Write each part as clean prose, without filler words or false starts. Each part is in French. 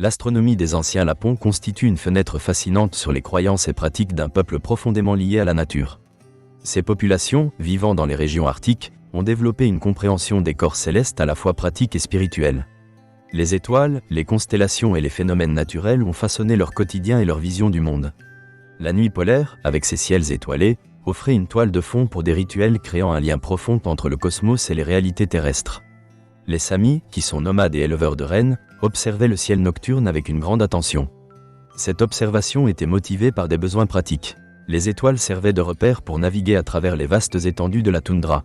L'astronomie des anciens Lapons constitue une fenêtre fascinante sur les croyances et pratiques d'un peuple profondément lié à la nature. Ces populations, vivant dans les régions arctiques, ont développé une compréhension des corps célestes à la fois pratique et spirituelle. Les étoiles, les constellations et les phénomènes naturels ont façonné leur quotidien et leur vision du monde. La nuit polaire, avec ses ciels étoilés, offrait une toile de fond pour des rituels créant un lien profond entre le cosmos et les réalités terrestres. Les Samis, qui sont nomades et éleveurs de rennes, observaient le ciel nocturne avec une grande attention. Cette observation était motivée par des besoins pratiques. Les étoiles servaient de repères pour naviguer à travers les vastes étendues de la toundra.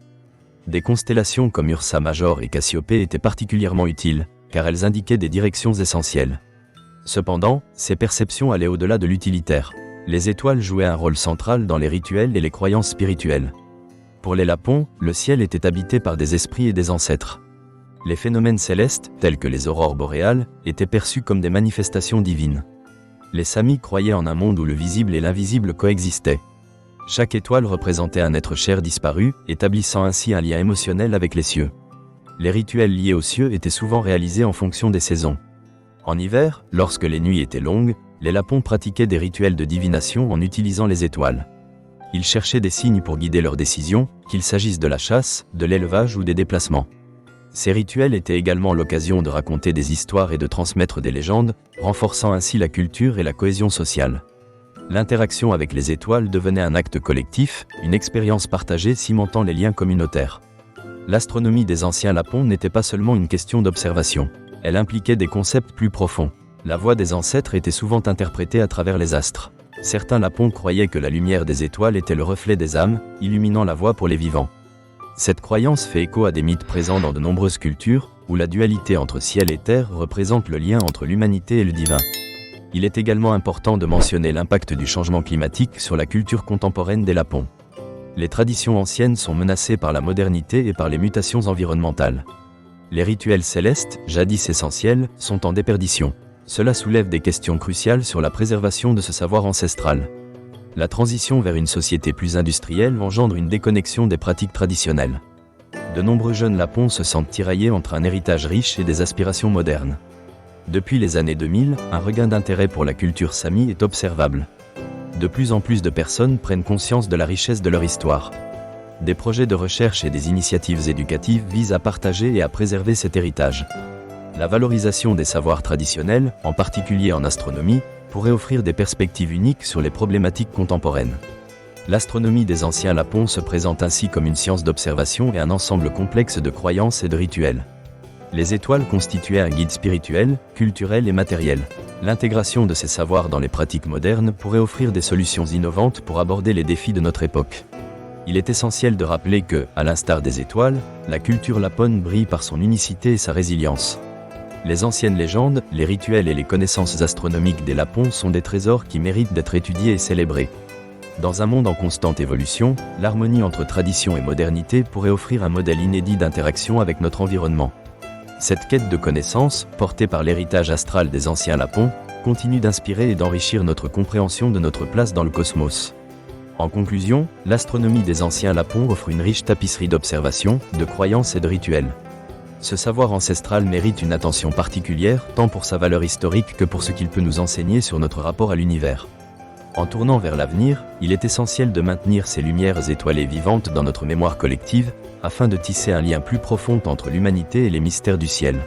Des constellations comme Ursa Major et Cassiopée étaient particulièrement utiles, car elles indiquaient des directions essentielles. Cependant, ces perceptions allaient au-delà de l'utilitaire. Les étoiles jouaient un rôle central dans les rituels et les croyances spirituelles. Pour les Lapons, le ciel était habité par des esprits et des ancêtres. Les phénomènes célestes, tels que les aurores boréales, étaient perçus comme des manifestations divines. Les Samis croyaient en un monde où le visible et l'invisible coexistaient. Chaque étoile représentait un être cher disparu, établissant ainsi un lien émotionnel avec les cieux. Les rituels liés aux cieux étaient souvent réalisés en fonction des saisons. En hiver, lorsque les nuits étaient longues, les Lapons pratiquaient des rituels de divination en utilisant les étoiles. Ils cherchaient des signes pour guider leurs décisions, qu'il s'agisse de la chasse, de l'élevage ou des déplacements. Ces rituels étaient également l'occasion de raconter des histoires et de transmettre des légendes, renforçant ainsi la culture et la cohésion sociale. L'interaction avec les étoiles devenait un acte collectif, une expérience partagée cimentant les liens communautaires. L'astronomie des anciens Lapons n'était pas seulement une question d'observation. Elle impliquait des concepts plus profonds. La voix des ancêtres était souvent interprétée à travers les astres. Certains Lapons croyaient que la lumière des étoiles était le reflet des âmes, illuminant la voie pour les vivants. Cette croyance fait écho à des mythes présents dans de nombreuses cultures, où la dualité entre ciel et terre représente le lien entre l'humanité et le divin. Il est également important de mentionner l'impact du changement climatique sur la culture contemporaine des Lapons. Les traditions anciennes sont menacées par la modernité et par les mutations environnementales. Les rituels célestes, jadis essentiels, sont en déperdition. Cela soulève des questions cruciales sur la préservation de ce savoir ancestral. La transition vers une société plus industrielle engendre une déconnexion des pratiques traditionnelles. De nombreux jeunes Lapons se sentent tiraillés entre un héritage riche et des aspirations modernes. Depuis les années 2000, un regain d'intérêt pour la culture Sami est observable. De plus en plus de personnes prennent conscience de la richesse de leur histoire. Des projets de recherche et des initiatives éducatives visent à partager et à préserver cet héritage. La valorisation des savoirs traditionnels, en particulier en astronomie, pourrait offrir des perspectives uniques sur les problématiques contemporaines. L'astronomie des anciens Lapons se présente ainsi comme une science d'observation et un ensemble complexe de croyances et de rituels. Les étoiles constituaient un guide spirituel, culturel et matériel. L'intégration de ces savoirs dans les pratiques modernes pourrait offrir des solutions innovantes pour aborder les défis de notre époque. Il est essentiel de rappeler que, à l'instar des étoiles, la culture lapone brille par son unicité et sa résilience. Les anciennes légendes, les rituels et les connaissances astronomiques des Lapons sont des trésors qui méritent d'être étudiés et célébrés. Dans un monde en constante évolution, l'harmonie entre tradition et modernité pourrait offrir un modèle inédit d'interaction avec notre environnement. Cette quête de connaissances, portée par l'héritage astral des anciens Lapons, continue d'inspirer et d'enrichir notre compréhension de notre place dans le cosmos. En conclusion, l'astronomie des anciens Lapons offre une riche tapisserie d'observations, de croyances et de rituels. Ce savoir ancestral mérite une attention particulière, tant pour sa valeur historique que pour ce qu'il peut nous enseigner sur notre rapport à l'univers. En tournant vers l'avenir, il est essentiel de maintenir ces lumières étoilées vivantes dans notre mémoire collective, afin de tisser un lien plus profond entre l'humanité et les mystères du ciel.